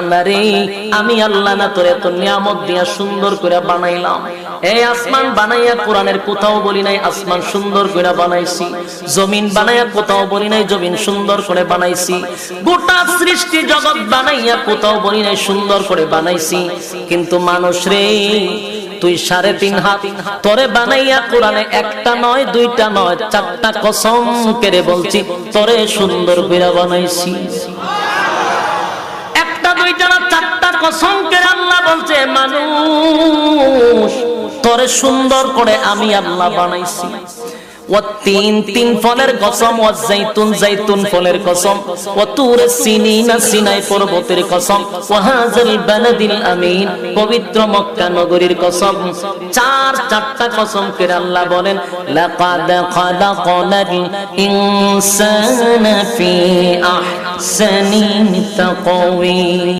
আল্লাহরে আমি আল্লাহ না তোরে এত নিয়ামত দিয়া সুন্দর করে বানাইলাম। এই আসমান বানাইয়া কোরআনের কোথাও বলি নাই আসমান সুন্দর করে বানাইছি, জমিন বানাইয়া কোথাও বলি নাই জমিন সুন্দর করে বানাইছি, গোটা সৃষ্টি জগৎ বানাইয়া কোথাও বলি নাই সুন্দর করে বানাইছি। কিন্তু মানুষ রে তুই 3.5 হাত তোরে বানাইয়া কোরআনে একটা নয় দুইটা নয় 4টা কসম করে বলছি তোরে সুন্দর করে বানাইছি। দুইটা না 4টা কসম করে আল্লাহ বলছে মানুষ তোরে সুন্দর করে আমি আল্লাহ বানাইছি। তিন ফলের কসম, জাইতুন ফলের কসম, তুরে সিনিনা সিনাই পর্বতের কসম, হাযাল বালাদিল আমিন পবিত্র মক্কা নগরীর কসম। 4টা কসম করে আল্লাহ বলেন লাকাদ খালাকনাল ইনসানা ফি আহসানি তাকওয়িম।